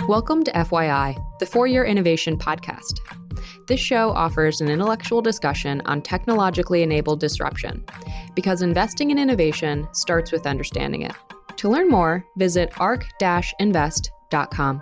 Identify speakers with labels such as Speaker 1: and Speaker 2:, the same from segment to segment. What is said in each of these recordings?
Speaker 1: Welcome to FYI, the For-Your Innovation podcast. This show offers an intellectual discussion on technologically enabled disruption, because investing in innovation starts with understanding it. To learn more, visit arc-invest.com.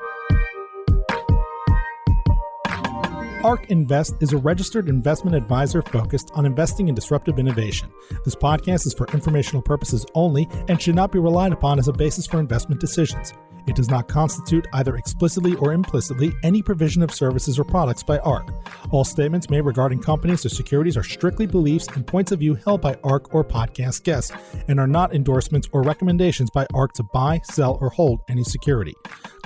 Speaker 2: ARC Invest is a registered investment advisor focused on investing in disruptive innovation. This podcast is for informational purposes only and should not be relied upon as a basis for investment decisions. It does not constitute, either explicitly or implicitly, any provision of services or products by ARC. All statements made regarding companies or securities are strictly beliefs and points of view held by ARC or podcast guests, and are not endorsements or recommendations by ARC to buy, sell, or hold any security.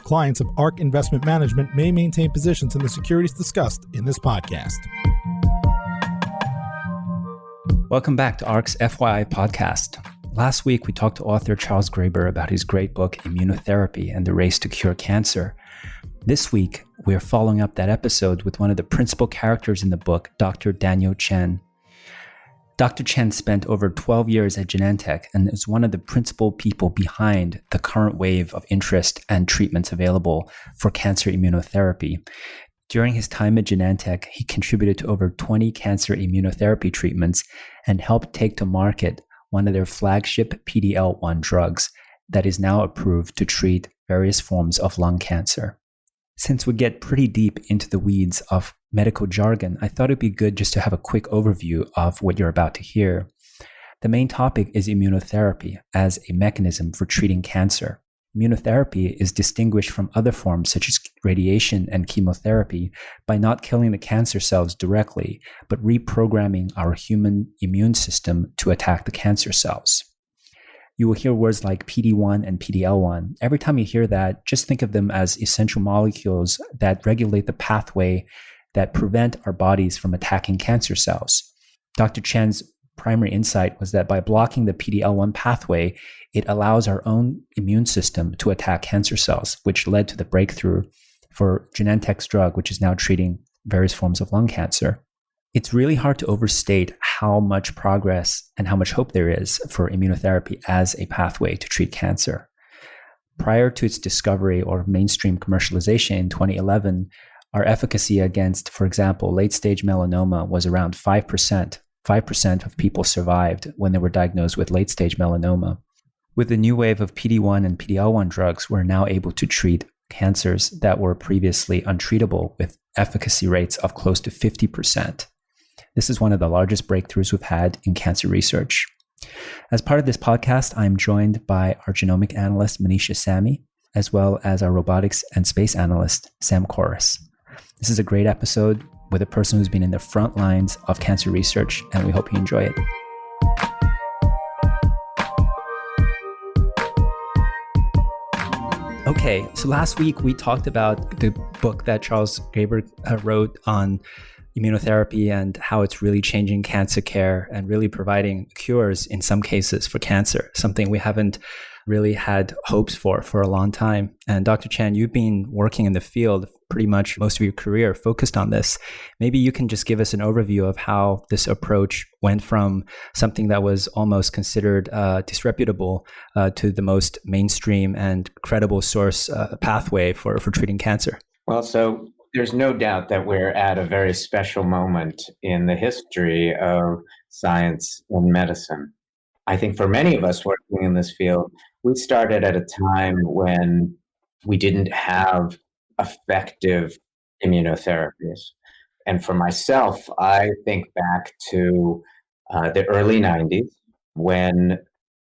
Speaker 2: Clients of ARC Investment Management may maintain positions in the securities discussed in this podcast.
Speaker 3: Welcome back to ARC's FYI podcast. Last week, we talked to author Charles Graeber about his great book, Immunotherapy and the Race to Cure Cancer. This week, we are following up that episode with one of the principal characters in the book, Dr. Daniel Chen. Dr. Chen spent over 12 years at Genentech and is one of the principal people behind the current wave of interest and treatments available for cancer immunotherapy. During his time at Genentech, he contributed to over 20 cancer immunotherapy treatments and helped take to market one of their flagship PD-L1 drugs that is now approved to treat various forms of lung cancer. Since we get pretty deep into the weeds of medical jargon, I thought it'd be good just to have a quick overview of what you're about to hear. The main topic is immunotherapy as a mechanism for treating cancer. Immunotherapy is distinguished from other forms such as radiation and chemotherapy by not killing the cancer cells directly, but reprogramming our human immune system to attack the cancer cells. You will hear words like PD-1 and PD-L1. Every time you hear that, just think of them as essential molecules that regulate the pathway that prevent our bodies from attacking cancer cells. Dr. Chen's primary insight was that by blocking the PD-L1 pathway, it allows our own immune system to attack cancer cells, which led to the breakthrough for Genentech's drug, which is now treating various forms of lung cancer. It's really hard to overstate how much progress and how much hope there is for immunotherapy as a pathway to treat cancer. Prior to its discovery or mainstream commercialization in 2011, our efficacy against, for example, late-stage melanoma was around 5%. 5% of people survived when they were diagnosed with late-stage melanoma. With the new wave of PD-1 and PD-L1 drugs, we're now able to treat cancers that were previously untreatable with efficacy rates of close to 50%. This is one of the largest breakthroughs we've had in cancer research. As part of this podcast, I'm joined by our genomic analyst, Manisha Samy, as well as our robotics and space analyst, Sam Corris. This is a great episode with a person who's been in the front lines of cancer research, and we hope you enjoy it. Okay, so last week we talked about the book that Charles Graeber wrote on immunotherapy and how it's really changing cancer care and really providing cures in some cases for cancer, something we haven't really had hopes for a long time. And Dr. Chen, you've been working in the field pretty much most of your career focused on this. Maybe you can just give us an overview of how this approach went from something that was almost considered disreputable to the most mainstream and credible source pathway for treating cancer.
Speaker 4: Well, so there's no doubt that we're at a very special moment in the history of science and medicine. I think for many of us working in this field, we started at a time when we didn't have effective immunotherapies. And for myself, I think back to the early 90s when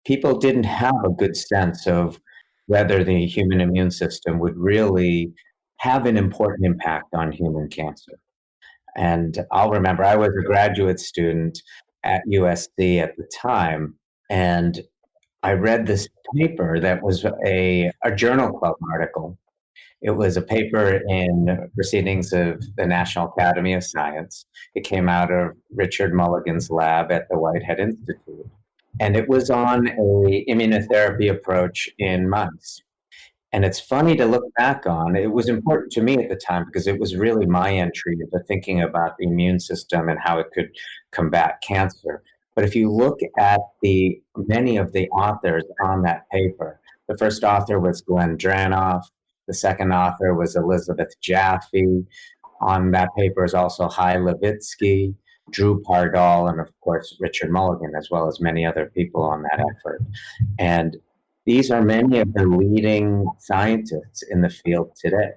Speaker 4: people didn't have a good sense of whether the human immune system would really have an important impact on human cancer. And I'll remember I was a graduate student at USC at the time, and I read this paper that was a Journal Club article. It was a paper in Proceedings of the National Academy of Science. It came out of Richard Mulligan's lab at the Whitehead Institute. And it was on an immunotherapy approach in mice. And it's funny to look back on. It was important to me at the time because it was really my entry into thinking about the immune system and how it could combat cancer. But if you look at many of the authors on that paper, the first author was Glenn Dranoff, The second author was Elizabeth Jaffe. On that paper is also Hai Levitsky, Drew Pardall, and of course, Richard Mulligan, as well as many other people on that effort. And these are many of the leading scientists in the field today.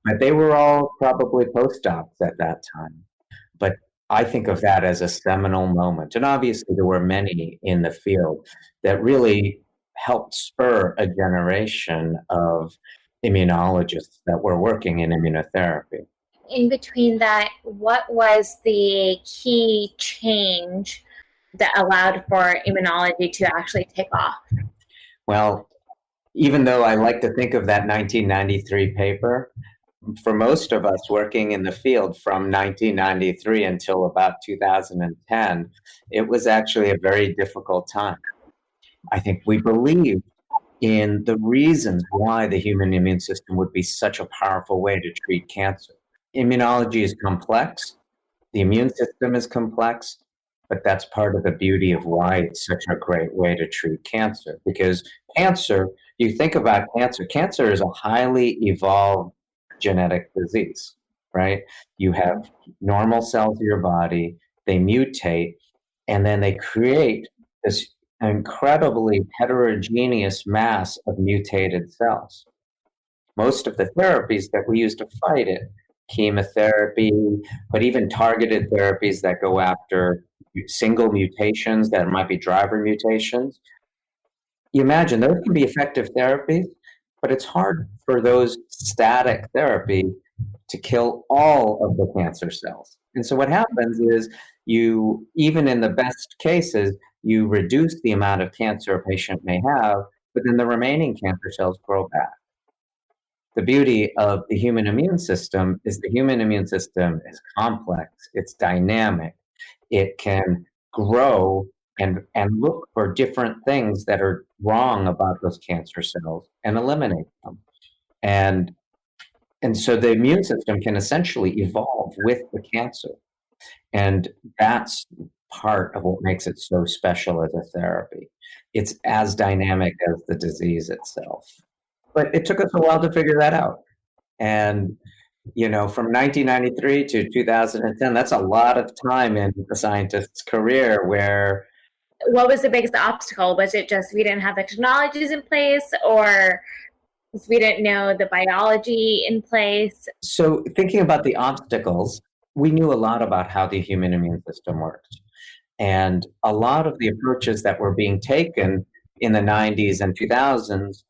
Speaker 4: But they were all probably postdocs at that time. But I think of that as a seminal moment. And obviously, there were many in the field that really helped spur a generation of immunologists that were working in immunotherapy.
Speaker 5: In between that, what was the key change that allowed for immunology to actually take off?
Speaker 4: Well, even though I like to think of that 1993 paper, for most of us working in the field from 1993 until about 2010, it was actually a very difficult time. I think we believed in the reasons why the human immune system would be such a powerful way to treat cancer. Immunology is complex, the immune system is complex, but that's part of the beauty of why it's such a great way to treat cancer. Because cancer, you think about cancer, cancer is a highly evolved genetic disease, right? You have normal cells in your body, they mutate, and then they create this incredibly heterogeneous mass of mutated cells. Most of the therapies that we use to fight it, chemotherapy, but even targeted therapies that go after single mutations that might be driver mutations. You imagine those can be effective therapies, but it's hard for those static therapy to kill all of the cancer cells. And so what happens is you, even in the best cases, you reduce the amount of cancer a patient may have, but then the remaining cancer cells grow back. The beauty of the human immune system is the human immune system is complex, it's dynamic, it can grow and look for different things that are wrong about those cancer cells and eliminate them. And so the immune system can essentially evolve with the cancer. And that's part of what makes it so special as a therapy. It's as dynamic as the disease itself. But it took us a while to figure that out. And, you know, from 1993 to 2010, that's a lot of time in the scientist's career where...
Speaker 5: What was the biggest obstacle? Was it just we didn't have the technologies in place, or we didn't know the biology in place?
Speaker 4: So thinking about the obstacles, we knew a lot about how the human immune system works. And a lot of the approaches that were being taken in the 90s and 2000s,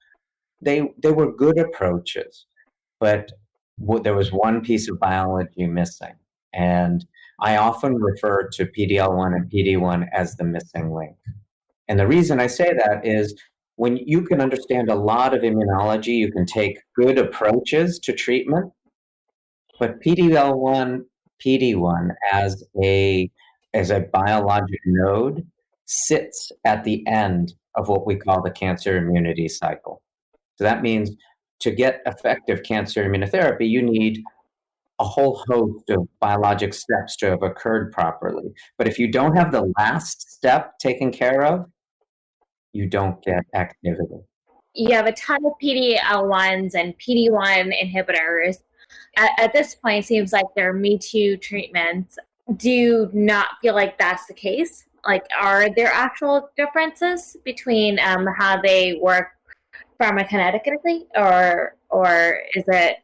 Speaker 4: they were good approaches, but there was one piece of biology missing. And I often refer to PD-L1 and PD-1 as the missing link. And the reason I say that is when you can understand a lot of immunology, you can take good approaches to treatment, but PD-L1, PD-1 as a biologic node sits at the end of what we call the cancer immunity cycle. So that means to get effective cancer immunotherapy, you need a whole host of biologic steps to have occurred properly. But if you don't have the last step taken care of, you don't get activity.
Speaker 5: You have a ton of PD-L1s and PD-1 inhibitors. At this point, it seems like they're Me Too treatments. Do you not feel like that's the case? Like, are there actual differences between how they work pharmacokinetically, or is it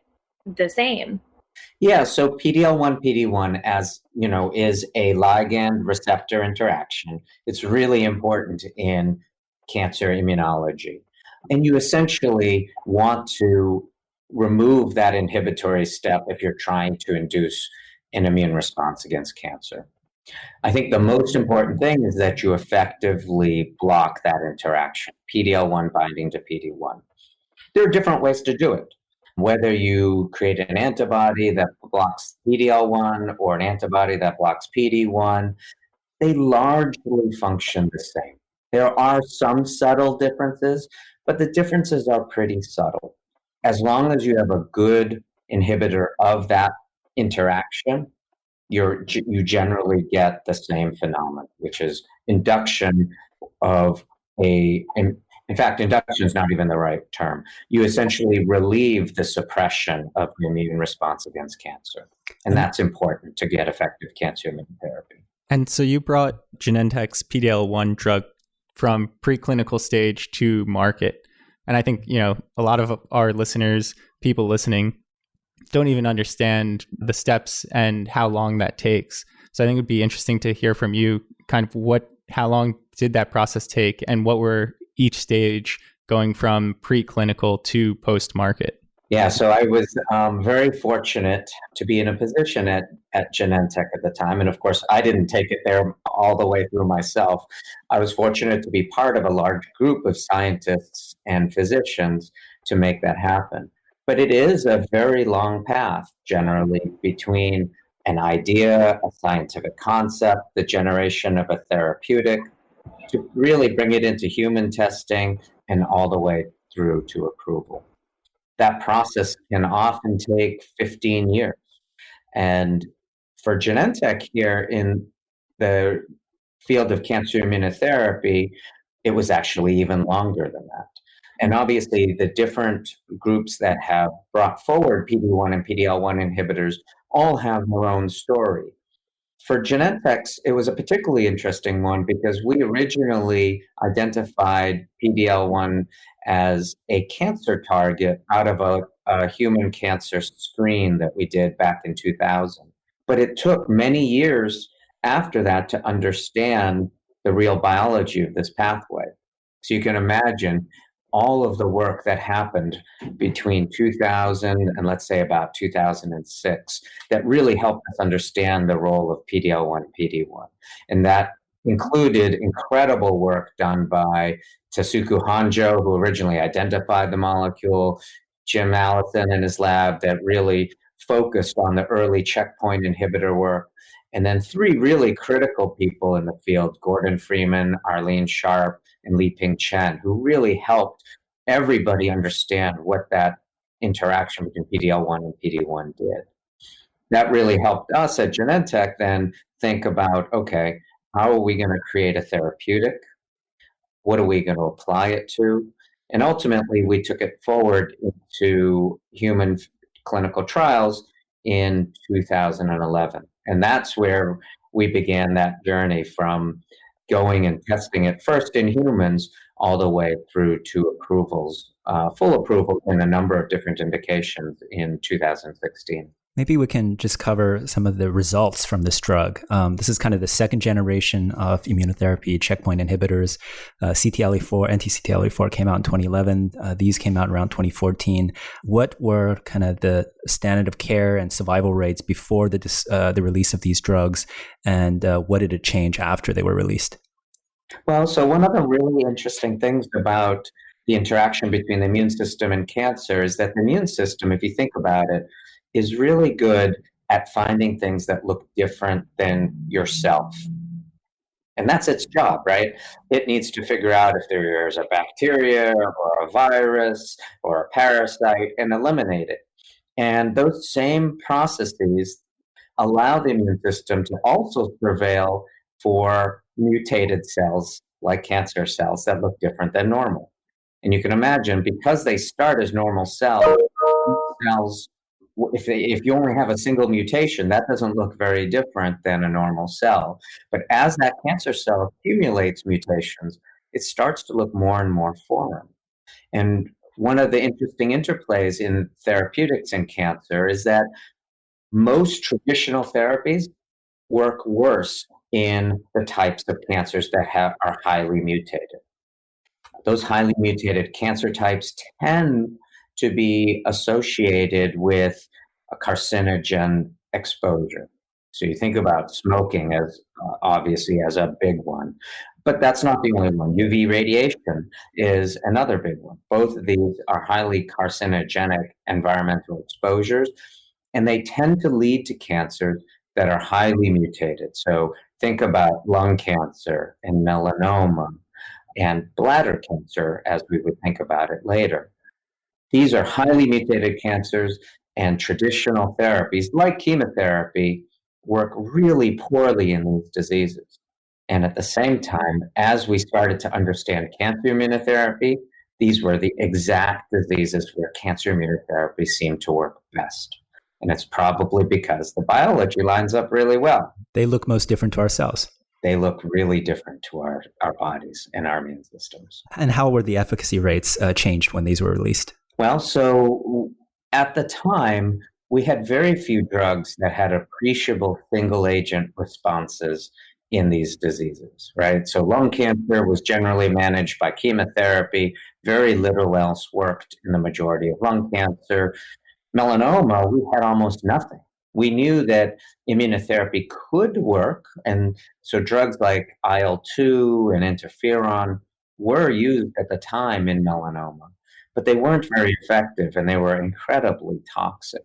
Speaker 5: the same?
Speaker 4: Yeah, so PD-L1, PD-1, as you know, is a ligand receptor interaction. It's really important in cancer immunology. And you essentially want to remove that inhibitory step if you're trying to induce an immune response against cancer. I think the most important thing is that you effectively block that interaction, PD-L1 binding to PD-1. There are different ways to do it. Whether you create an antibody that blocks PD-L1 or an antibody that blocks PD-1, they largely function the same. There are some subtle differences, but the differences are pretty subtle. As long as you have a good inhibitor of that interaction, you generally get the same phenomenon, which is induction of an In fact, induction is not even the right term. You essentially relieve the suppression of the immune response against cancer. And that's important to get effective cancer immunotherapy.
Speaker 6: And so you brought Genentech's PD-L1 drug from preclinical stage to market. And I think, a lot of our listeners, people listening, don't even understand the steps and how long that takes. So I think it'd be interesting to hear from you kind of how long did that process take and what were each stage going from preclinical to post-market?
Speaker 4: Yeah, so I was very fortunate to be in a position at Genentech at the time. And of course, I didn't take it there all the way through myself. I was fortunate to be part of a large group of scientists and physicians to make that happen. But it is a very long path, generally, between an idea, a scientific concept, the generation of a therapeutic, to really bring it into human testing and all the way through to approval. That process can often take 15 years. And for Genentech here in the field of cancer immunotherapy, it was actually even longer than that. And obviously, the different groups that have brought forward PD-1 and PD-L1 inhibitors all have their own story. For Genentech, it was a particularly interesting one because we originally identified PD-L1 as a cancer target out of a human cancer screen that we did back in 2000. But it took many years after that to understand the real biology of this pathway. So you can imagine all of the work that happened between 2000 and let's say about 2006 that really helped us understand the role of PD-L1 and PD-1. And that included incredible work done by Tasuku Honjo, who originally identified the molecule, Jim Allison in his lab that really focused on the early checkpoint inhibitor work, and then three really critical people in the field, Gordon Freeman, Arlene Sharp, and Li-Ping Chen, who really helped everybody understand what that interaction between PD-L1 and PD-1 did. That really helped us at Genentech then think about, okay, how are we going to create a therapeutic? What are we going to apply it to? And ultimately, we took it forward into human clinical trials in 2011. And that's where we began that journey from going and testing it first in humans all the way through to approvals, full approval in a number of different indications in 2016.
Speaker 3: Maybe we can just cover some of the results from this drug. This is kind of the second generation of immunotherapy checkpoint inhibitors. CTLA4, anti-CTLA4 came out in 2011. These came out around 2014. What were kind of the standard of care and survival rates before the release of these drugs, and what did it change after they were released?
Speaker 4: Well, so one of the really interesting things about the interaction between the immune system and cancer is that the immune system, if you think about it, is really good at finding things that look different than yourself. And that's its job, right? It needs to figure out if there's a bacteria or a virus or a parasite and eliminate it. And those same processes allow the immune system to also prevail for mutated cells like cancer cells that look different than normal. And you can imagine, because they start as normal cells, if you only have a single mutation, that doesn't look very different than a normal cell. But as that cancer cell accumulates mutations, it starts to look more and more foreign. And one of the interesting interplays in therapeutics in cancer is that most traditional therapies work worse in the types of cancers that are highly mutated. Those highly mutated cancer types tend to be associated with a carcinogen exposure. So you think about smoking as obviously as a big one, but that's not the only one. UV radiation is another big one. Both of these are highly carcinogenic environmental exposures, and they tend to lead to cancers that are highly mutated. So think about lung cancer and melanoma and bladder cancer as we would think about it later. These are highly mutated cancers, and traditional therapies like chemotherapy work really poorly in these diseases. And at the same time, as we started to understand cancer immunotherapy, these were the exact diseases where cancer immunotherapy seemed to work best. And it's probably because the biology lines up really well.
Speaker 3: They look most different to our cells.
Speaker 4: They look really different to our bodies and our immune systems.
Speaker 3: And how were the efficacy rates changed when these were released?
Speaker 4: Well, so at the time, we had very few drugs that had appreciable single agent responses in these diseases, right? So lung cancer was generally managed by chemotherapy. Very little else worked in the majority of lung cancer. Melanoma, we had almost nothing. We knew that immunotherapy could work, and so drugs like IL-2 and interferon were used at the time in melanoma, but they weren't very effective and they were incredibly toxic.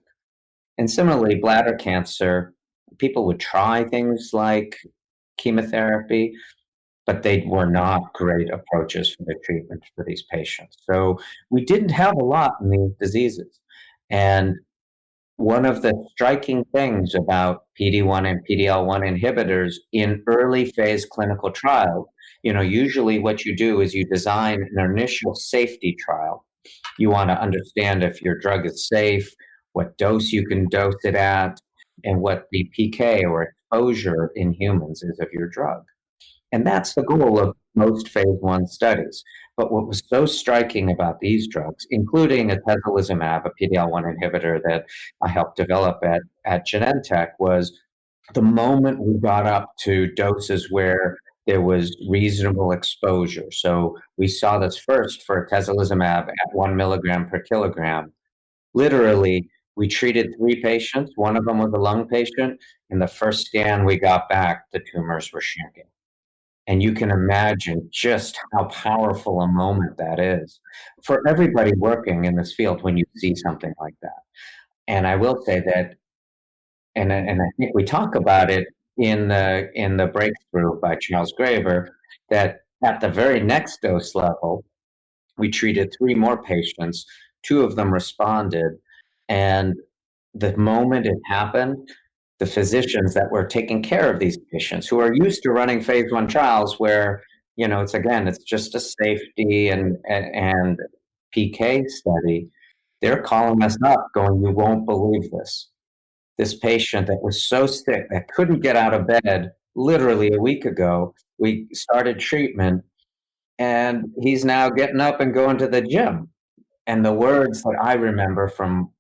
Speaker 4: And similarly, bladder cancer, people would try things like chemotherapy, but they were not great approaches for the treatment for these patients. So we didn't have a lot in these diseases. And one of the striking things about PD-1 and PD-L1 inhibitors in early phase clinical trials, usually what you do is you design an initial safety trial. You want to understand if your drug is safe, what dose you can dose it at, and what the PK or exposure in humans is of your drug. And that's the goal of most phase 1 studies. But what was so striking about these drugs, including atezolizumab, a PD-L1 inhibitor that I helped develop at Genentech, was the moment we got up to doses where there was reasonable exposure. So we saw this first for atezolizumab at 1 milligram per kilogram. Literally, we treated 3 patients. One of them was a lung patient. In the first scan we got back, the tumors were shrinking. And you can imagine just how powerful a moment that is for everybody working in this field when you see something like that. And I will say that, and I think we talk about it in the breakthrough by Charles Graeber, that at the very next dose level, we treated 3 more patients. 2 of them responded. And the moment it happened, the physicians that were taking care of these patients who are used to running phase 1 trials where, it's just a safety and PK study, they're calling us up going, "You won't believe this. This patient that was so sick that couldn't get out of bed literally a week ago, we started treatment and he's now getting up and going to the gym." And the words that I remember from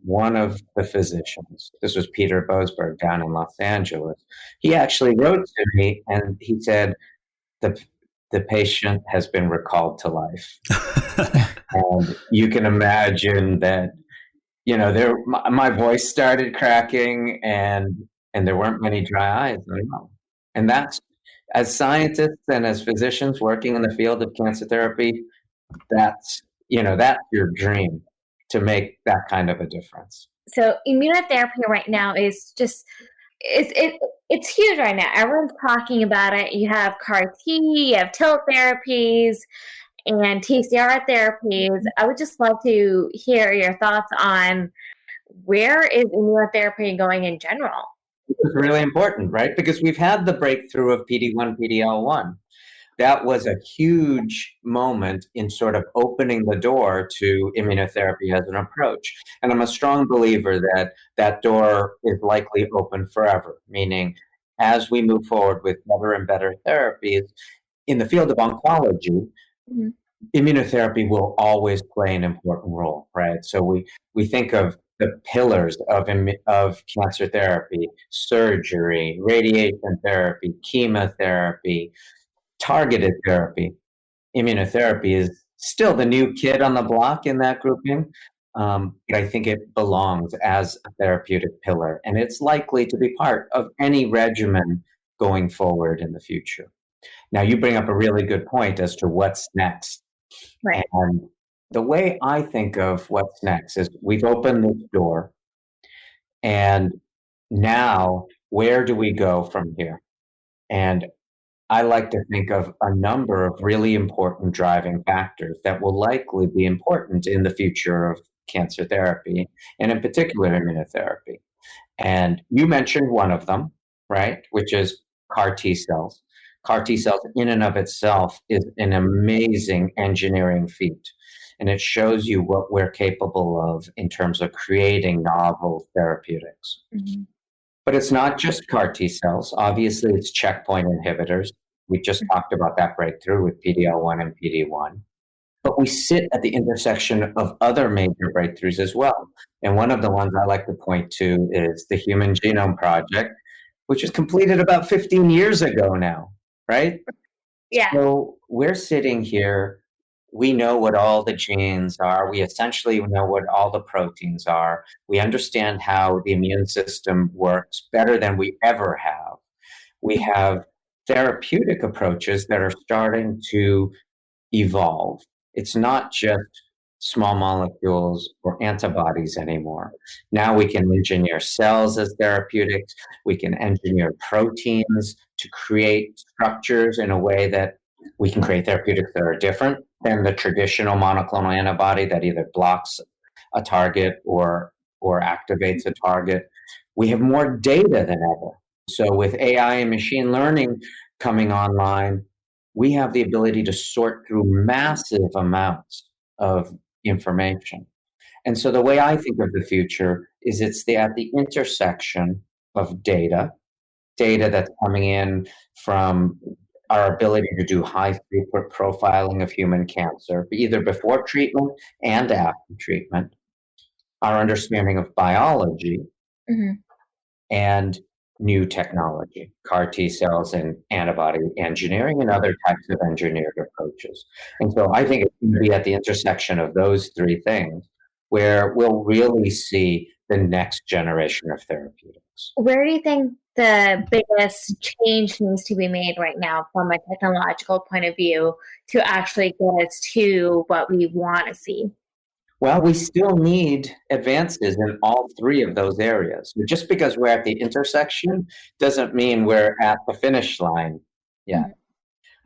Speaker 4: one of the physicians, this was Peter Boasberg down in Los Angeles, he actually wrote to me and he said, the patient has been recalled to life. And you can imagine that, my voice started cracking and there weren't many dry eyes. And that's, as scientists and as physicians working in the field of cancer therapy, that's your dream, to make that kind of a difference.
Speaker 5: So immunotherapy right now is just, it's huge right now. Everyone's talking about it. You have CAR T, you have TIL therapies, and TCR therapies. I would just love to hear your thoughts on where is immunotherapy going in general?
Speaker 4: It's really important, right? Because we've had the breakthrough of PD-1, PD-L1. That was a huge moment in sort of opening the door to immunotherapy as an approach. And I'm a strong believer that that door is likely open forever, meaning as we move forward with better and better therapies in the field of oncology, immunotherapy will always play an important role, right? So we think of the pillars of cancer therapy: surgery, radiation therapy, chemotherapy, targeted therapy. Immunotherapy is still the new kid on the block in that grouping, but I think it belongs as a therapeutic pillar, and it's likely to be part of any regimen going forward in the future. Now, you bring up a really good point as to what's next.
Speaker 5: Right.
Speaker 4: And the way I think of what's next is we've opened this door, and now where do we go from here? And I like to think of a number of really important driving factors that will likely be important in the future of cancer therapy, and in particular immunotherapy. And you mentioned one of them, right, which is CAR T cells. CAR T cells in and of itself is an amazing engineering feat. And it shows you what we're capable of in terms of creating novel therapeutics.
Speaker 5: Mm-hmm.
Speaker 4: But it's not just CAR T cells. Obviously, it's checkpoint inhibitors. We just talked about that breakthrough with PD-L1 and PD-1. But we sit at the intersection of other major breakthroughs as well. And one of the ones I like to point to is the Human Genome Project, which was completed about 15 years ago now, right?
Speaker 5: Yeah.
Speaker 4: So we're sitting here, we know what all the genes are. We essentially know what all the proteins are. We understand how the immune system works better than we ever have. We have therapeutic approaches that are starting to evolve. It's not just small molecules or antibodies anymore. Now we can engineer cells as therapeutics. We can engineer proteins to create structures in a way that we can create therapeutics that are different than the traditional monoclonal antibody that either blocks a target or activates a target. We have more data than ever. So with AI and machine learning coming online, we have the ability to sort through massive amounts of information. And so the way I think of the future is it's at the intersection of data that's coming in from our ability to do high throughput profiling of human cancer, either before treatment and after treatment, our understanding of biology, and new technology, CAR T cells and antibody engineering and other types of engineered approaches. And so I think it's going to be at the intersection of those three things where we'll really see the next generation of therapeutics.
Speaker 5: Where do you think the biggest change needs to be made right now from a technological point of view to actually get us to what we want to see?
Speaker 4: Well, we still need advances in all three of those areas. Just because we're at the intersection doesn't mean we're at the finish line yet.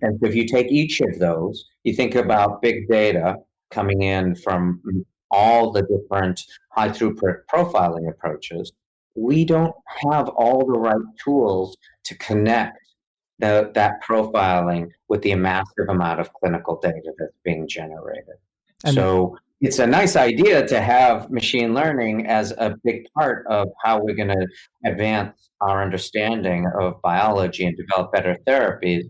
Speaker 4: And so if you take each of those, you think about big data coming in from all the different high throughput profiling approaches. We don't have all the right tools to connect that profiling with the massive amount of clinical data that's being generated. So it's a nice idea to have machine learning as a big part of how we're going to advance our understanding of biology and develop better therapies.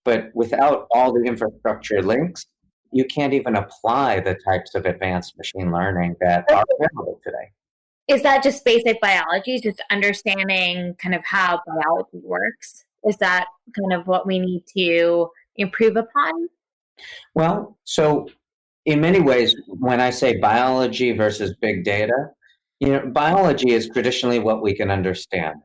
Speaker 4: But without all the infrastructure links, you can't even apply the types of advanced machine learning that are available today.
Speaker 5: Is that just basic biology, just understanding kind of how biology works? Is that kind of what we need to improve upon?
Speaker 4: Well, so in many ways, when I say biology versus big data, biology is traditionally what we can understand,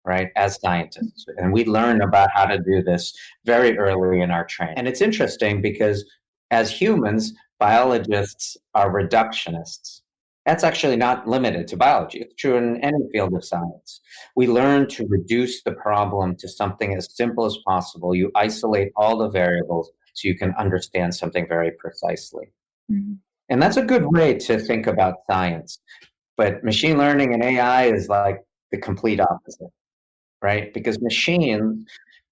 Speaker 4: right, as scientists. And we learn about how to do this very early in our training. And it's interesting because as humans, biologists are reductionists. That's actually not limited to biology. It's true in any field of science. We learn to reduce the problem to something as simple as possible. You isolate all the variables so you can understand something very precisely. And that's a good way to think about science. But machine learning and AI is like the complete opposite, right? Because machines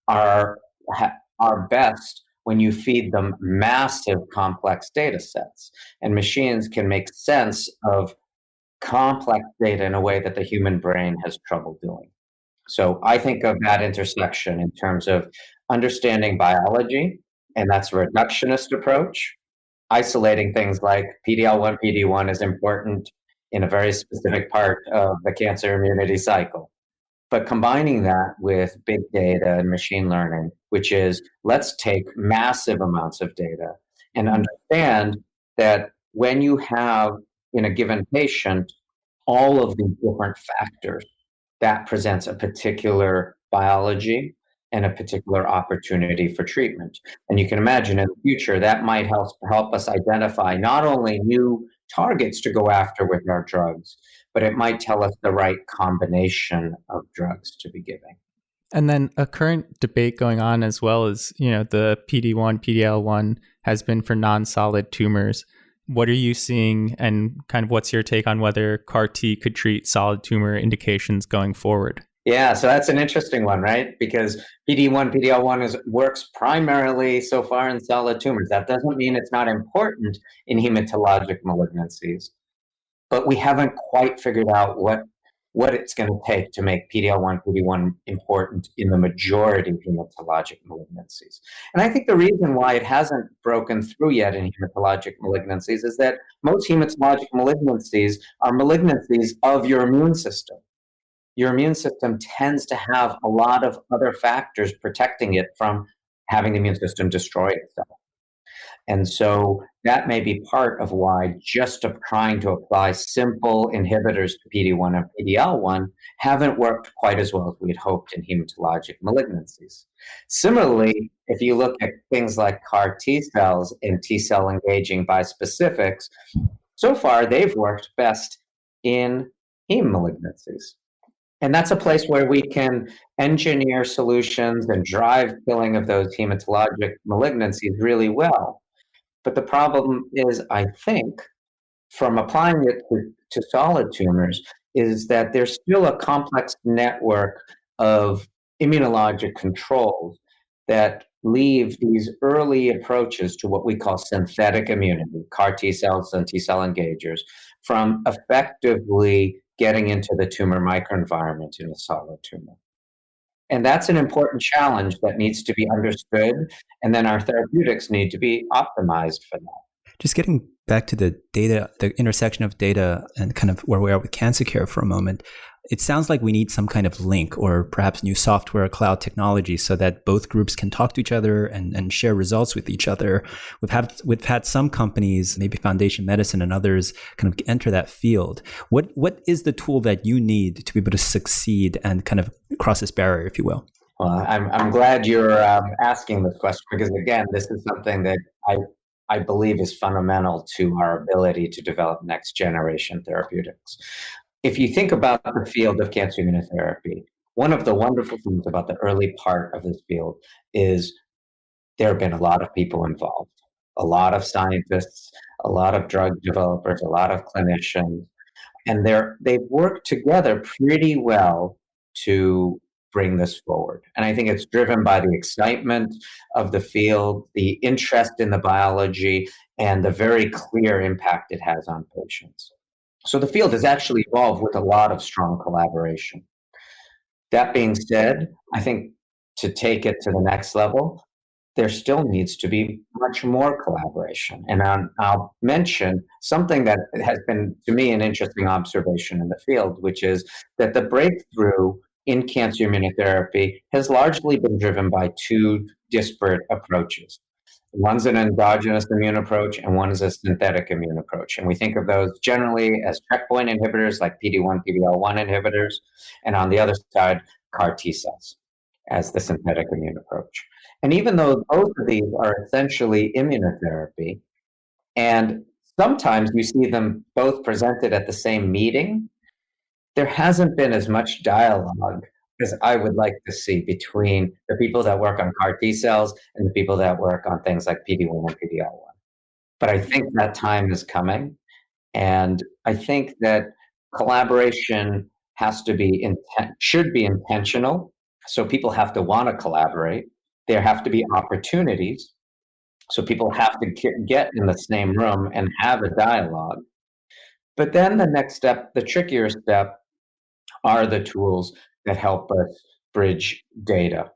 Speaker 4: are best when you feed them massive complex data sets. And machines can make sense of complex data in a way that the human brain has trouble doing. So I think of that intersection in terms of understanding biology, and that's a reductionist approach. Isolating things like PD-L1, PD-1 is important in a very specific part of the cancer immunity cycle. But combining that with big data and machine learning, which is let's take massive amounts of data and understand that when you have in a given patient all of these different factors, that presents a particular biology and a particular opportunity for treatment. And you can imagine in the future that might help us identify not only new targets to go after with our drugs, but it might tell us the right combination of drugs to be giving.
Speaker 6: And then a current debate going on as well is, the PD-1, PD-L1 has been for non-solid tumors. What are you seeing and kind of what's your take on whether CAR T could treat solid tumor indications going forward?
Speaker 4: Yeah, so that's an interesting one, right? Because PD-L1 works primarily so far in solid tumors. That doesn't mean it's not important in hematologic malignancies, but we haven't quite figured out what it's going to take to make PD-L1, PD-1 important in the majority of hematologic malignancies. And I think the reason why it hasn't broken through yet in hematologic malignancies is that most hematologic malignancies are malignancies of your immune system. Your immune system tends to have a lot of other factors protecting it from having the immune system destroy itself. And so that may be part of why just trying to apply simple inhibitors to PD-1 and PD-L1 haven't worked quite as well as we'd hoped in hematologic malignancies. Similarly, if you look at things like CAR T cells and T-cell engaging bispecifics, so far they've worked best in heme malignancies. And that's a place where we can engineer solutions and drive killing of those hematologic malignancies really well. But the problem is, I think, from applying it to solid tumors, is that there's still a complex network of immunologic controls that leave these early approaches to what we call synthetic immunity, CAR T cells and T cell engagers, from effectively getting into the tumor microenvironment in a solid tumor. And that's an important challenge that needs to be understood, and then our therapeutics need to be optimized for that.
Speaker 3: Just getting back to the data, the intersection of data and kind of where we are with cancer care for a moment, it sounds like we need some kind of link or perhaps new software or cloud technology so that both groups can talk to each other and share results with each other. We've had some companies, maybe Foundation Medicine and others, kind of enter that field. What is the tool that you need to be able to succeed and kind of cross this barrier, if you will?
Speaker 4: Well, I'm glad you're asking this question, because again, this is something that I believe is fundamental to our ability to develop next generation therapeutics. If you think about the field of cancer immunotherapy, one of the wonderful things about the early part of this field is there have been a lot of people involved, a lot of scientists, a lot of drug developers, a lot of clinicians, and they've worked together pretty well to bring this forward. And I think it's driven by the excitement of the field, the interest in the biology, and the very clear impact it has on patients. So the field has actually evolved with a lot of strong collaboration. That being said, I think to take it to the next level, there still needs to be much more collaboration. And I'll mention something that has been, to me, an interesting observation in the field, which is that the breakthrough in cancer immunotherapy has largely been driven by two disparate approaches. One's an endogenous immune approach, and one is a synthetic immune approach. And we think of those generally as checkpoint inhibitors like PD-1, PD-L1 inhibitors, and on the other side, CAR T cells as the synthetic immune approach. And even though both of these are essentially immunotherapy, and sometimes you see them both presented at the same meeting, there hasn't been as much dialogue as I would like to see between the people that work on CAR T cells and the people that work on things like PD-1 and PD-L1. But I think that time is coming, and I think that collaboration should be intentional. So people have to want to collaborate. There have to be opportunities. So people have to get in the same room and have a dialogue. But then the next step, the trickier step, are the tools that help us bridge data.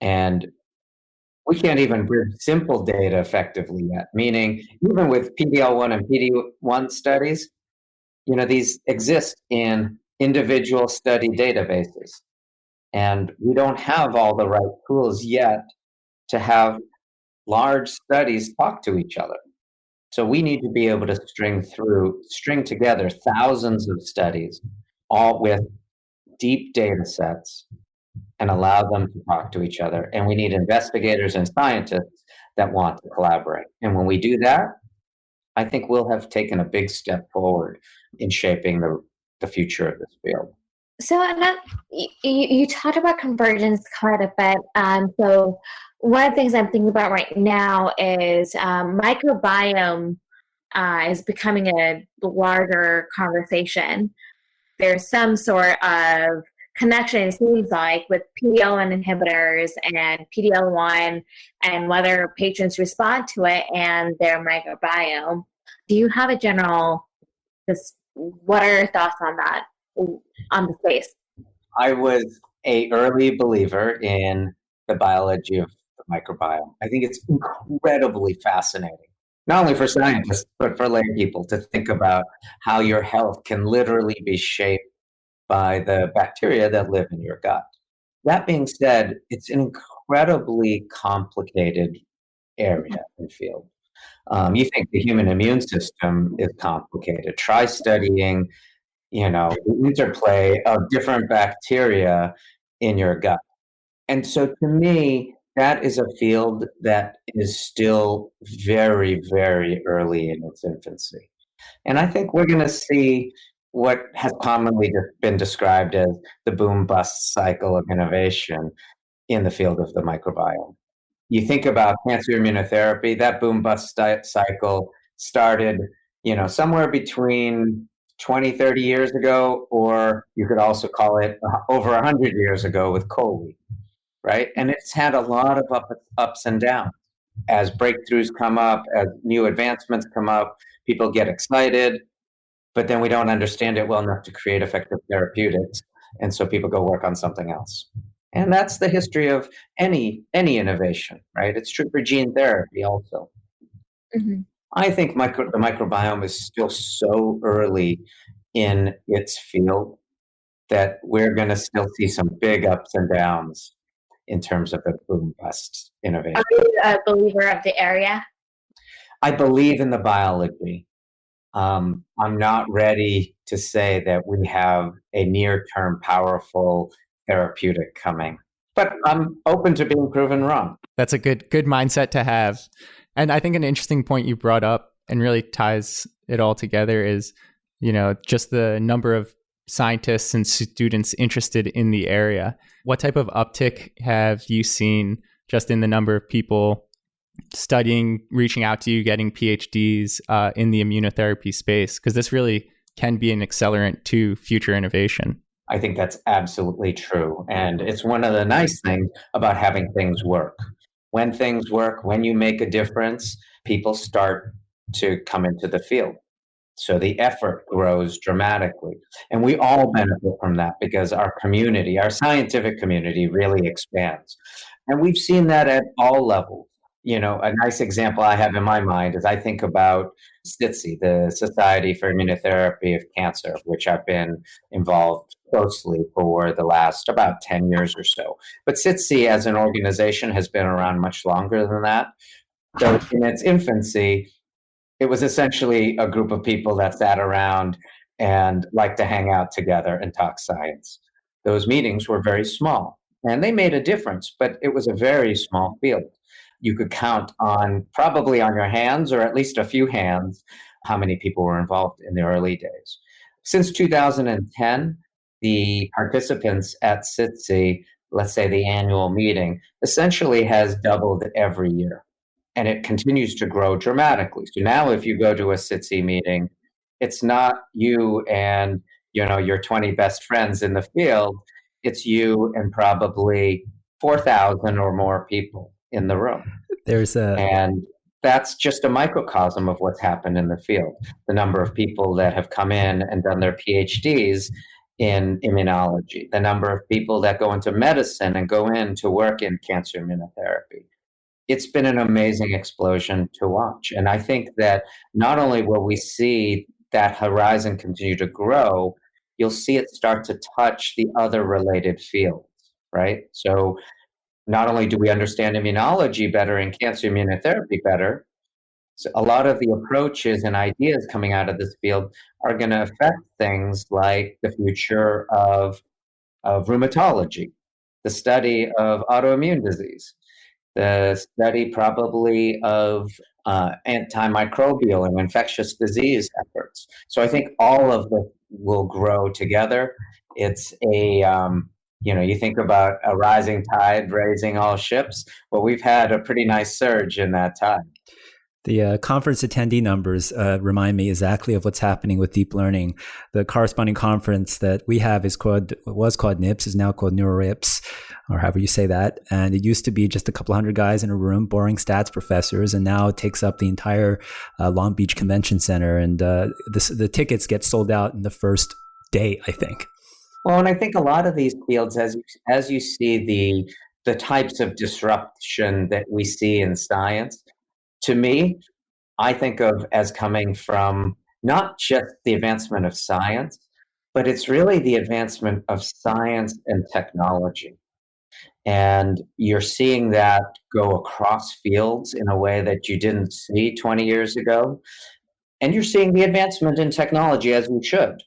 Speaker 4: And we can't even bridge simple data effectively yet, meaning even with PD-L1 and PD-1 studies, these exist in individual study databases. And we don't have all the right tools yet to have large studies talk to each other. So we need to be able to string together thousands of studies, all with deep data sets, and allow them to talk to each other. And we need investigators and scientists that want to collaborate. And when we do that, I think we'll have taken a big step forward in shaping the future of this field.
Speaker 5: So Anna, you talked about convergence quite a bit. So one of the things I'm thinking about right now is microbiome is becoming a larger conversation. There's some sort of connection, it seems like, with PD-L1 inhibitors and PD-L1 and whether patients respond to it and their microbiome. Do you have a general, what are your thoughts on that, on the space?
Speaker 4: I was an early believer in the biology of the microbiome. I think it's incredibly fascinating, not only for scientists, but for lay people to think about how your health can literally be shaped by the bacteria that live in your gut. That being said, it's an incredibly complicated area and field. You think the human immune system is complicated. Try studying, the interplay of different bacteria in your gut. And so to me, that is a field that is still very, very early in its infancy. And I think we're going to see what has commonly been described as the boom-bust cycle of innovation in the field of the microbiome. You think about cancer immunotherapy, that boom-bust cycle started, somewhere between 20, 30 years ago, or you could also call it over 100 years ago with COVID, right? And it's had a lot of ups and downs. As breakthroughs come up, as new advancements come up, people get excited, but then we don't understand it well enough to create effective therapeutics. And so people go work on something else. And that's the history of any innovation, right? It's true for gene therapy also. Mm-hmm. I think the microbiome is still so early in its field that we're going to still see some big ups and downs in terms of the boom-bust innovation.
Speaker 5: Are you a believer of the area?
Speaker 4: I believe in the biology. I'm not ready to say that we have a near-term powerful therapeutic coming, but I'm open to being proven wrong.
Speaker 6: That's a good mindset to have. And I think an interesting point you brought up and really ties it all together is, just the number of scientists and students interested in the area. What type of uptick have you seen just in the number of people studying, reaching out to you, getting PhDs in the immunotherapy space? Because this really can be an accelerant to future innovation.
Speaker 4: I think that's absolutely true. And it's one of the nice things about having things work. When things work, when you make a difference, people start to come into the field. So the effort grows dramatically. And we all benefit from that because our community, our scientific community, really expands. And we've seen that at all levels. A nice example I have in my mind is I think about SITC, the Society for Immunotherapy of Cancer, which I've been involved closely for the last about 10 years or so. But SITC as an organization has been around much longer than that. So in its infancy, it was essentially a group of people that sat around and liked to hang out together and talk science. Those meetings were very small, and they made a difference, but it was a very small field. You could count probably on your hands, or at least a few hands, how many people were involved in the early days. Since 2010, the participants at SITC, let's say the annual meeting, essentially has doubled every year. And it continues to grow dramatically. So now if you go to a SITC meeting, it's not you and your 20 best friends in the field. It's you and probably 4,000 or more people in the room. And that's just a microcosm of what's happened in the field. The number of people that have come in and done their PhDs in immunology, the number of people that go into medicine and go in to work in cancer immunotherapy. It's been an amazing explosion to watch. And I think that not only will we see that horizon continue to grow, you'll see it start to touch the other related fields, right? So not only do we understand immunology better and cancer immunotherapy better, so a lot of the approaches and ideas coming out of this field are going to affect things like the future of rheumatology, the study of autoimmune disease, the study probably of antimicrobial and infectious disease efforts. So I think all of them will grow together. It's you think about a rising tide raising all ships. Well, we've had a pretty nice surge in that tide.
Speaker 3: The conference attendee numbers remind me exactly of what's happening with deep learning. The corresponding conference that we have was called NIPS, is now called NeuroIPS, or however you say that. And it used to be just a couple hundred guys in a room, boring stats professors, and now it takes up the entire Long Beach Convention Center. And the tickets get sold out in the first day, I think.
Speaker 4: Well, and I think a lot of these fields, as you see the types of disruption that we see in science, to me, I think of as coming from not just the advancement of science, but it's really the advancement of science and technology. And you're seeing that go across fields in a way that you didn't see 20 years ago. And you're seeing the advancement in technology, as we should,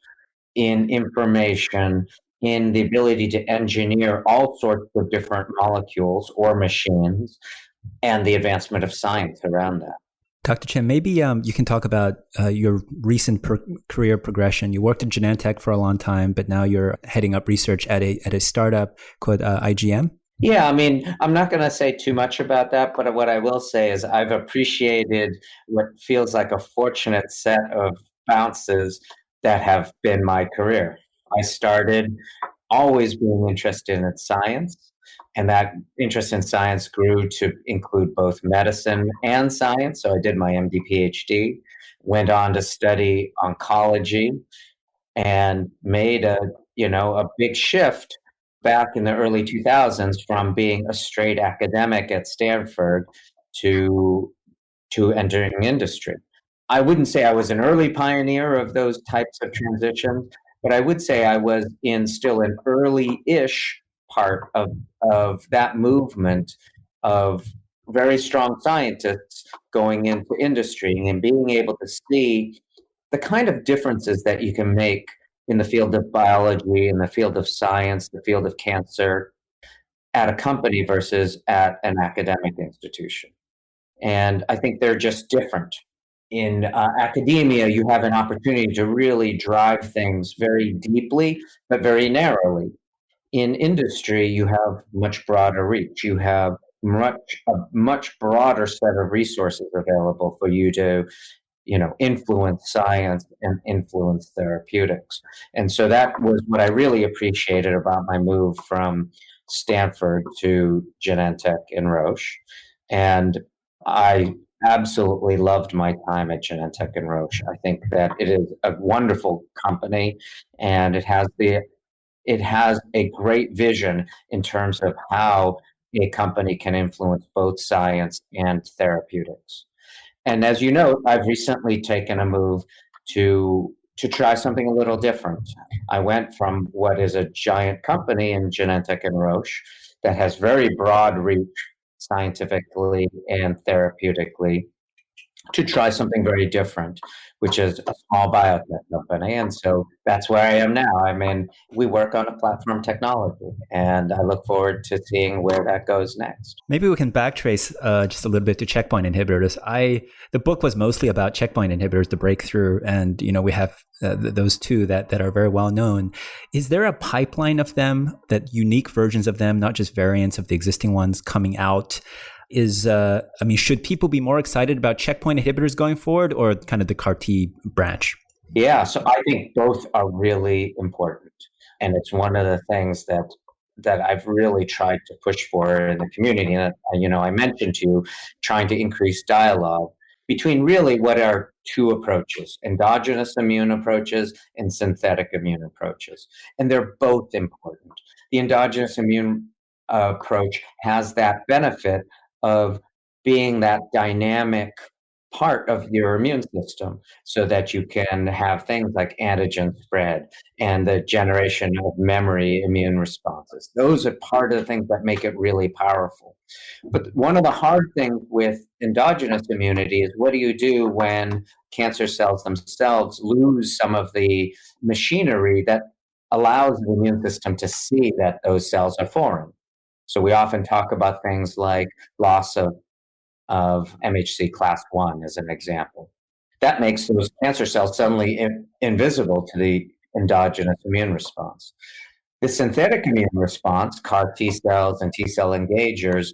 Speaker 4: in information, in the ability to engineer all sorts of different molecules or machines, and the advancement of science around that.
Speaker 3: Dr. Chen, maybe you can talk about your recent career progression. You worked at Genentech for a long time, but now you're heading up research at a startup called IGM.
Speaker 4: Yeah, I mean, I'm not going to say too much about that, but what I will say is I've appreciated what feels like a fortunate set of bounces that have been my career. I started always being interested in science, and that interest in science grew to include both medicine and science. So I did my MD PhD, went on to study oncology, and made a big shift back in the early 2000s from being a straight academic at Stanford to entering industry. I wouldn't say I was an early pioneer of those types of transitions, but I would say I was still an early-ish part of that movement of very strong scientists going into industry and being able to see the kind of differences that you can make in the field of biology, in the field of science, the field of cancer, at a company versus at an academic institution. And I think they're just different. In academia, you have an opportunity to really drive things very deeply, but very narrowly. In industry, you have much broader reach. You have a much broader set of resources available for you to influence science and influence therapeutics. And so that was what I really appreciated about my move from Stanford to Genentech and Roche. And I absolutely loved my time at Genentech and Roche. I think that it is a wonderful company, and it has a great vision in terms of how a company can influence both science and therapeutics. And as you know, I've recently taken a move to try something a little different. I went from what is a giant company in Genentech and Roche that has very broad reach scientifically and therapeutically to try something very different, which is a small biotech company. And so that's where I am now. We work on a platform technology, and I look forward to seeing where that goes next.
Speaker 3: Maybe we can backtrace just a little bit to checkpoint inhibitors. The book was mostly about checkpoint inhibitors, the breakthrough, and we have those two that are very well known. Is there a pipeline of them, that unique versions of them, not just variants of the existing ones coming out? Should people be more excited about checkpoint inhibitors going forward, or kind of the CAR-T branch?
Speaker 4: Yeah, so I think both are really important. And it's one of the things that I've really tried to push for in the community. And, I mentioned to you trying to increase dialogue between really what are two approaches: endogenous immune approaches and synthetic immune approaches. And they're both important. The endogenous immune approach has that benefit of being that dynamic part of your immune system, so that you can have things like antigen spread and the generation of memory immune responses. Those are part of the things that make it really powerful. But one of the hard things with endogenous immunity is, what do you do when cancer cells themselves lose some of the machinery that allows the immune system to see that those cells are foreign? So we often talk about things like loss of MHC class 1 as an example. That makes those cancer cells suddenly invisible to the endogenous immune response. The synthetic immune response, CAR T cells and T cell engagers,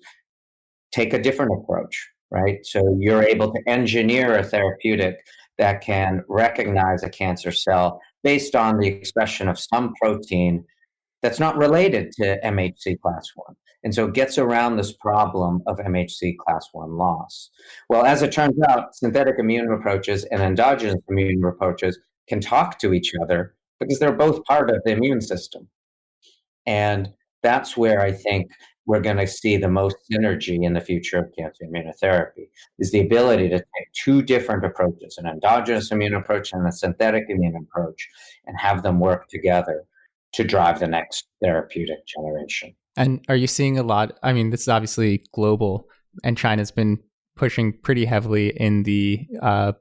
Speaker 4: take a different approach, right? So you're able to engineer a therapeutic that can recognize a cancer cell based on the expression of some protein that's not related to MHC class 1. And so it gets around this problem of MHC class 1 loss. Well, as it turns out, synthetic immune approaches and endogenous immune approaches can talk to each other because they're both part of the immune system. And that's where I think we're going to see the most synergy in the future of cancer immunotherapy, is the ability to take two different approaches, an endogenous immune approach and a synthetic immune approach, and have them work together to drive the next therapeutic generation.
Speaker 6: And are you seeing a lot? I mean, this is obviously global, and China's been pushing pretty heavily in the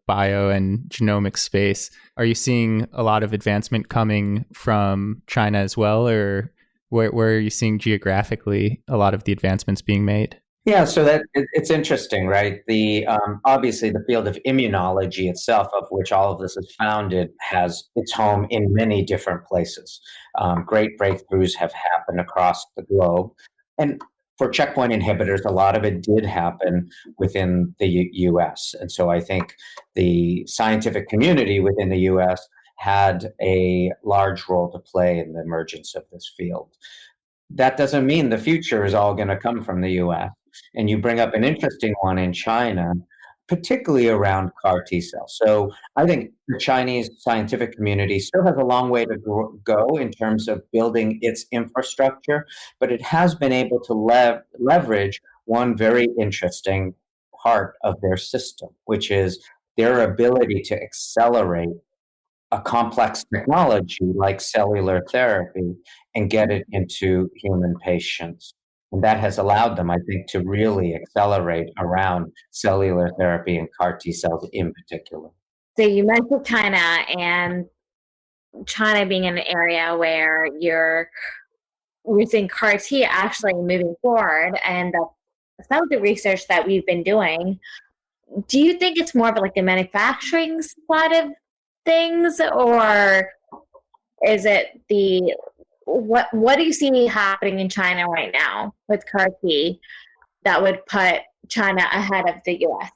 Speaker 6: bio and genomic space. Are you seeing a lot of advancement coming from China as well, or where are you seeing geographically a lot of the advancements being made?
Speaker 4: Yeah, so that it's interesting, right? The obviously the field of immunology itself, of which all of this is founded, has its home in many different places. Great breakthroughs have happened across the globe, and for checkpoint inhibitors, a lot of it did happen within the U.S. And so I think the scientific community within the U.S. had a large role to play in the emergence of this field. That doesn't mean the future is all going to come from the U.S. And you bring up an interesting one in China, particularly around CAR T cells. So I think the Chinese scientific community still has a long way to go in terms of building its infrastructure, but it has been able to leverage one very interesting part of their system, which is their ability to accelerate a complex technology like cellular therapy and get it into human patients. And that has allowed them, I think, to really accelerate around cellular therapy and CAR T cells in particular.
Speaker 5: So you mentioned China, and China being an area where you're using CAR T actually moving forward, and some of the research that we've been doing. Do you think it's more of like the manufacturing side of things, or is it the what do you see happening in China right now with CAR T that would put China ahead of the US?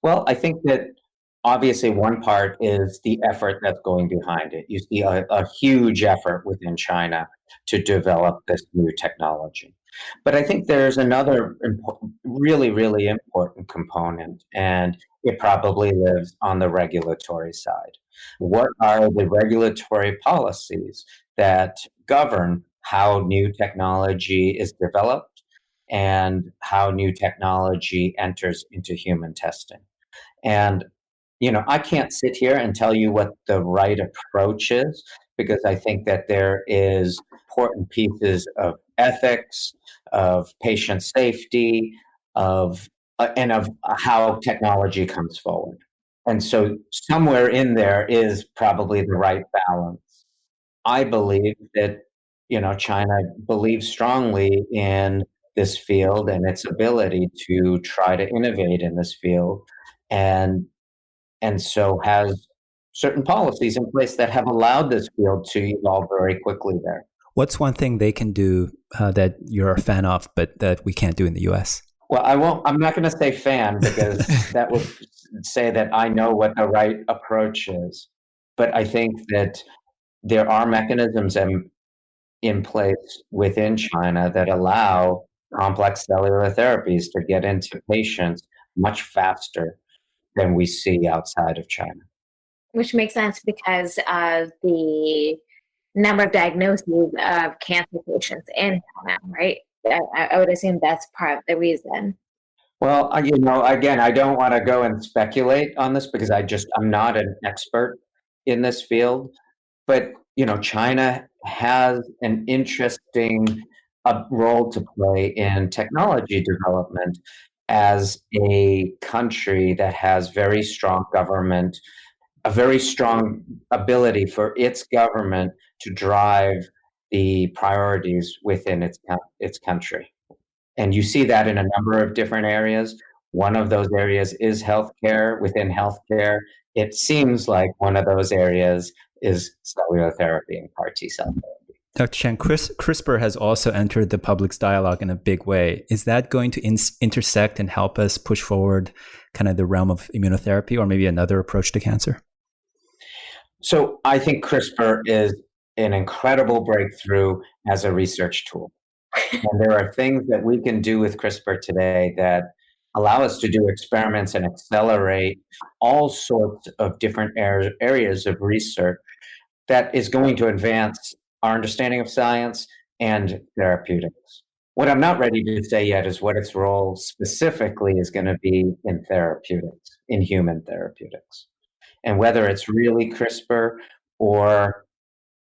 Speaker 4: Well, I think that obviously one part is the effort that's going behind it. You see a huge effort within China to develop this new technology. But I think there's another really, really important component, and it probably lives on the regulatory side. What are the regulatory policies that govern how new technology is developed and how new technology enters into human testing? And, I can't sit here and tell you what the right approach is, because I think that there is important pieces of ethics, of patient safety, and of how technology comes forward. And so somewhere in there is probably the right balance. I believe that, China believes strongly in this field and its ability to try to innovate in this field, and so has certain policies in place that have allowed this field to evolve very quickly there.
Speaker 3: What's one thing they can do that you're a fan of, but that we can't do in the US?
Speaker 4: Well, I'm not going to say fan, because that would say that I know what the right approach is. But I think that there are mechanisms in place within China that allow complex cellular therapies to get into patients much faster than we see outside of China.
Speaker 5: Which makes sense because of the number of diagnoses of cancer patients in China, right? I would assume that's part of the reason.
Speaker 4: Well, again, I don't want to go and speculate on this because I'm not an expert in this field. But, China has an interesting role to play in technology development as a country that has very strong government, a very strong ability for its government to drive the priorities within its country. And you see that in a number of different areas. One of those areas is healthcare. Within healthcare, it seems like one of those areas is cellular therapy and CAR T cell therapy.
Speaker 3: Dr. Chen, CRISPR has also entered the public's dialogue in a big way. Is that going to intersect and help us push forward kind of the realm of immunotherapy or maybe another approach to cancer?
Speaker 4: So I think CRISPR is an incredible breakthrough as a research tool. And there are things that we can do with CRISPR today that allow us to do experiments and accelerate all sorts of different areas of research that is going to advance our understanding of science and therapeutics. What I'm not ready to say yet is what its role specifically is going to be in therapeutics, in human therapeutics, and whether it's really CRISPR or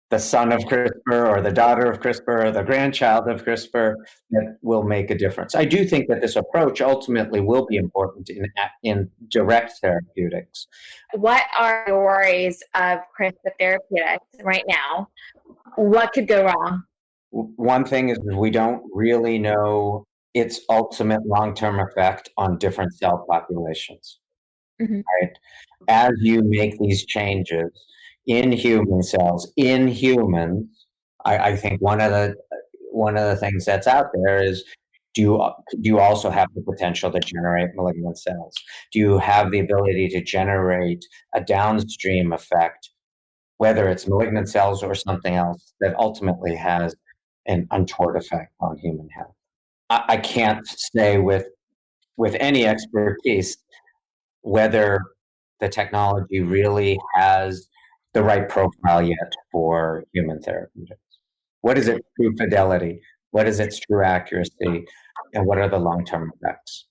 Speaker 4: the son of CRISPR or the daughter of CRISPR or the grandchild of CRISPR that will make a difference. I do think that this approach ultimately will be important in direct therapeutics.
Speaker 5: What are your worries of CRISPR therapeutics right now? What could go wrong?
Speaker 4: One thing is we don't really know its ultimate long-term effect on different cell populations.
Speaker 5: Mhm.
Speaker 4: Right? As you make these changes in human cells, in humans, I think one of the things that's out there is, do you also have the potential to generate malignant cells? Do you have the ability to generate a downstream effect, whether it's malignant cells or something else, that ultimately has an untoward effect on human health? I can't say with any expertise whether the technology really has the right profile yet for human therapeutics. What is its true fidelity? What is its true accuracy? And what are the long-term effects?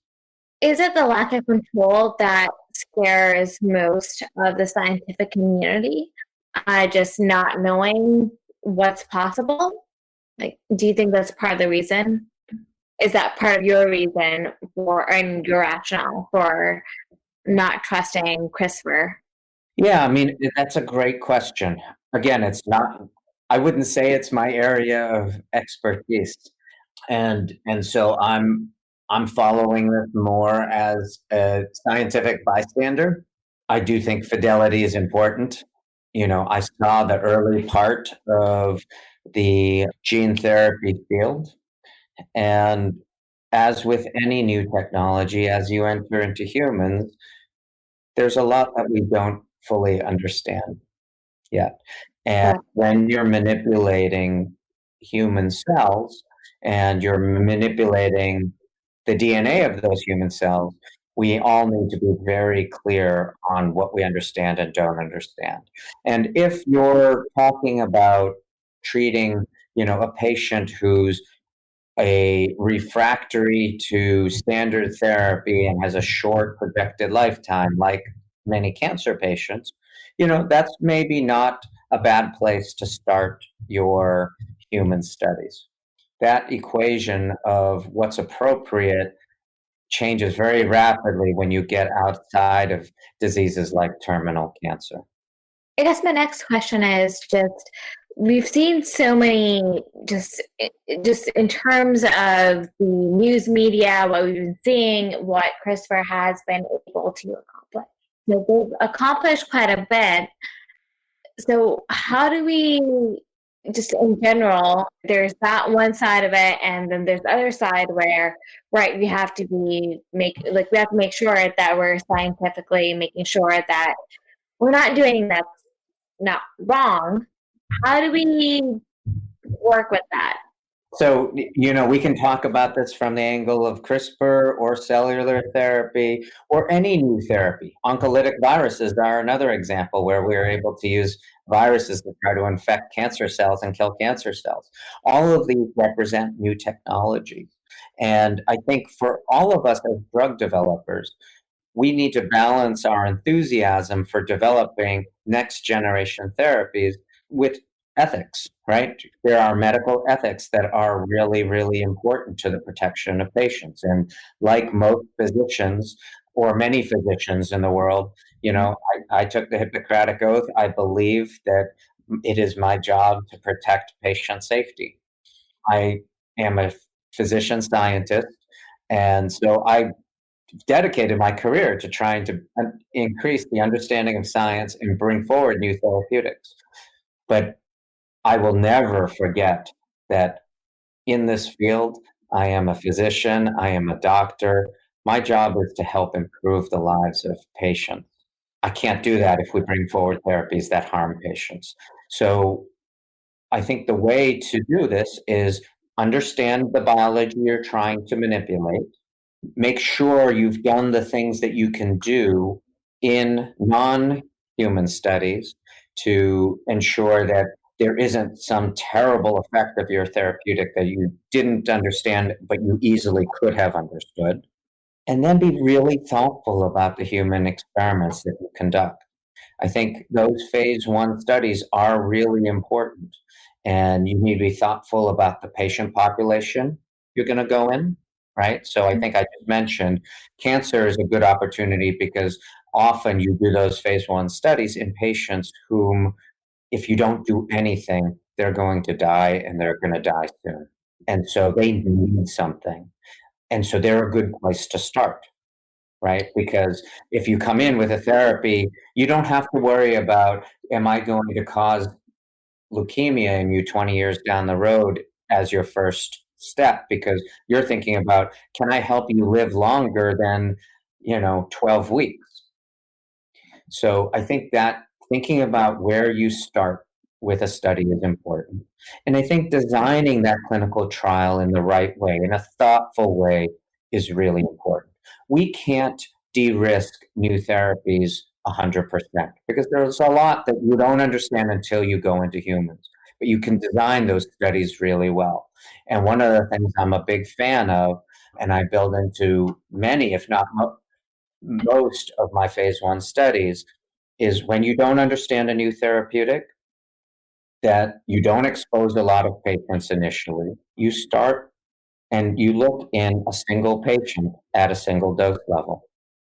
Speaker 5: Is it the lack of control that scares most of the scientific community? Just not knowing what's possible? Like, do you think that's part of the reason? Is that part of your reason and your rationale for not trusting CRISPR?
Speaker 4: Yeah, I mean, that's a great question. Again, I wouldn't say it's my area of expertise. And so I'm following this more as a scientific bystander. I do think fidelity is important. I saw the early part of the gene therapy field. And as with any new technology, as you enter into humans, there's a lot that we don't fully understand yet. And when you're manipulating human cells and you're manipulating the DNA of those human cells, we all need to be very clear on what we understand and don't understand. And if you're talking about treating, a patient who's a refractory to standard therapy and has a short projected lifetime, like many cancer patients, that's maybe not a bad place to start your human studies. That equation of what's appropriate changes very rapidly when you get outside of diseases like terminal cancer.
Speaker 5: I guess my next question is just, we've seen so many, just in terms of the news media, what we've been seeing, what CRISPR has been able to accomplish. So they've accomplished quite a bit. So how do we, just in general, there's that one side of it, and then there's the other side where, right, we have to make sure that we're scientifically making sure that we're not doing that's not wrong. How do we work with that?
Speaker 4: So, we can talk about this from the angle of CRISPR or cellular therapy or any new therapy. Oncolytic viruses are another example where we're able to use viruses to try to infect cancer cells and kill cancer cells. All of these represent new technologies. And I think for all of us as drug developers, we need to balance our enthusiasm for developing next generation therapies with ethics, right? There are medical ethics that are really, really important to the protection of patients. And like most physicians, or many physicians in the world, I took the Hippocratic Oath. I believe that it is my job to protect patient safety. I am a physician scientist, and so I dedicated my career to trying to increase the understanding of science and bring forward new therapeutics. But I will never forget that in this field, I am a physician, I am a doctor. My job is to help improve the lives of patients. I can't do that if we bring forward therapies that harm patients. So I think the way to do this is understand the biology you're trying to manipulate, make sure you've done the things that you can do in non-human studies to ensure that there isn't some terrible effect of your therapeutic that you didn't understand, but you easily could have understood. And then be really thoughtful about the human experiments that you conduct. I think those phase 1 studies are really important, and you need to be thoughtful about the patient population you're going to go in, right? So I think I just mentioned cancer is a good opportunity because often you do those phase 1 studies in patients whom, if you don't do anything, they're going to die and they're going to die soon. And so they need something. And so they're a good place to start, right? Because if you come in with a therapy, you don't have to worry about, am I going to cause leukemia in you 20 years down the road as your first step? Because you're thinking about, can I help you live longer than, 12 weeks? So I think that thinking about where you start with a study is important. And I think designing that clinical trial in the right way, in a thoughtful way, is really important. We can't de-risk new therapies 100% because there's a lot that you don't understand until you go into humans. But you can design those studies really well. And one of the things I'm a big fan of, and I build into many, if not most of my phase 1 studies, is when you don't understand a new therapeutic, that you don't expose a lot of patients initially. You start and you look in a single patient at a single dose level,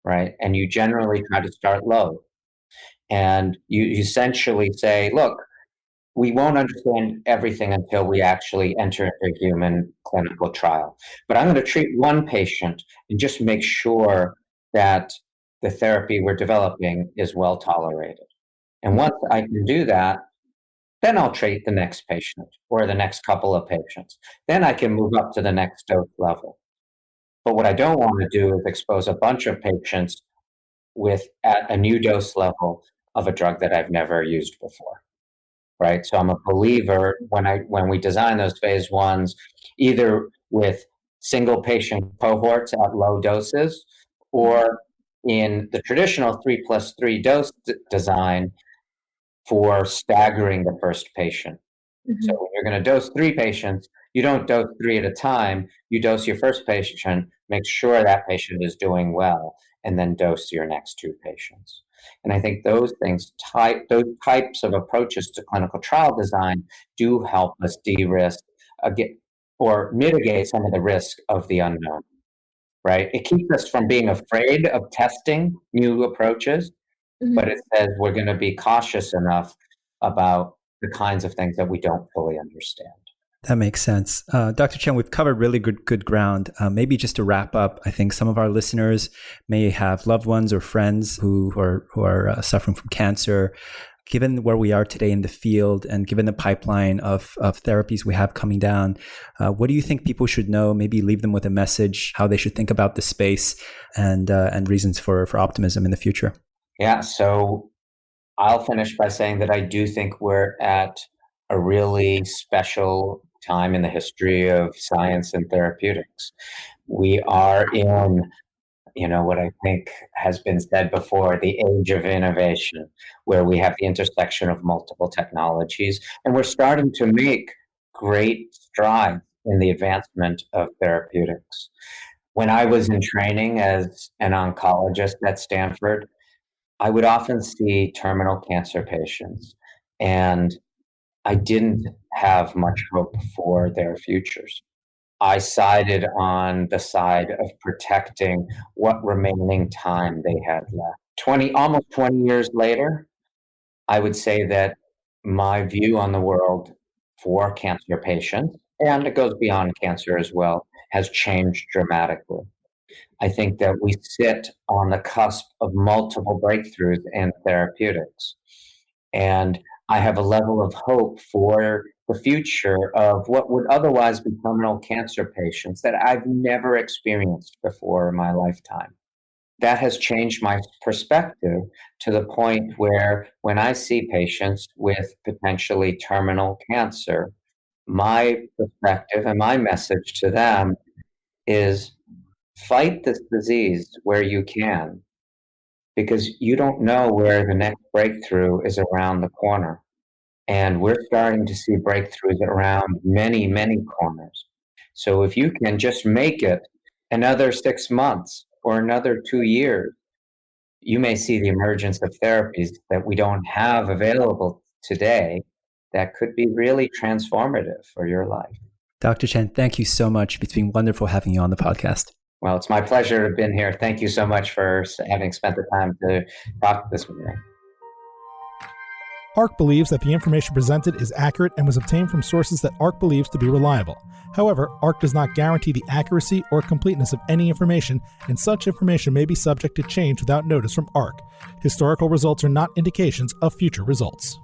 Speaker 4: right? And you generally try to start low. And you essentially say, look, we won't understand everything until we actually enter into a human clinical trial. But I'm going to treat one patient and just make sure that the therapy we're developing is well tolerated. And once I can do that, then I'll treat the next patient or the next couple of patients. Then I can move up to the next dose level. But what I don't want to do is expose a bunch of patients at a new dose level of a drug that I've never used before. Right. So I'm a believer when we design those phase 1s, either with single patient cohorts at low doses or in the traditional 3+3 dose design for staggering the first patient. So when you're going to dose 3 patients, you don't dose 3 at a time. You dose your first patient, make sure that patient is doing well, and then dose your next 2 patients. And I think those types of approaches to clinical trial design do help us de-risk or mitigate some of the risk of the unknown, right? It keeps us from being afraid of testing new approaches, but it says we're going to be cautious enough about the kinds of things that we don't fully understand.
Speaker 3: That makes sense. Dr. Chen, we've covered really good ground. Maybe just to wrap up, I think some of our listeners may have loved ones or friends who are suffering from cancer. Given where we are today in the field and given the pipeline of therapies we have coming down, what do you think people should know? Maybe leave them with a message, how they should think about the space and reasons for optimism in the future.
Speaker 4: Yeah, so I'll finish by saying that I do think we're at a really special time in the history of science and therapeutics. We are in, what I think has been said before, the age of innovation, where we have the intersection of multiple technologies, and we're starting to make great strides in the advancement of therapeutics. When I was in training as an oncologist at Stanford, I would often see terminal cancer patients, and I didn't have much hope for their futures. I sided on the side of protecting what remaining time they had left. Almost 20 years later, I would say that my view on the world for cancer patients, and it goes beyond cancer as well, has changed dramatically. I think that we sit on the cusp of multiple breakthroughs in therapeutics. And I have a level of hope for the future of what would otherwise be terminal cancer patients that I've never experienced before in my lifetime. That has changed my perspective to the point where when I see patients with potentially terminal cancer, my perspective and my message to them is fight this disease where you can, because you don't know where the next breakthrough is around the corner. And we're starting to see breakthroughs around many, many corners. So if you can just make it another 6 months or another 2 years, you may see the emergence of therapies that we don't have available today that could be really transformative for your life.
Speaker 3: Dr. Chen, thank you so much. It's been wonderful having you on the podcast.
Speaker 4: Well, it's my pleasure to have been here. Thank you so much for having spent the time to talk this with me.
Speaker 2: ARC believes that the information presented is accurate and was obtained from sources that ARC believes to be reliable. However, ARC does not guarantee the accuracy or completeness of any information, and such information may be subject to change without notice from ARC. Historical results are not indications of future results.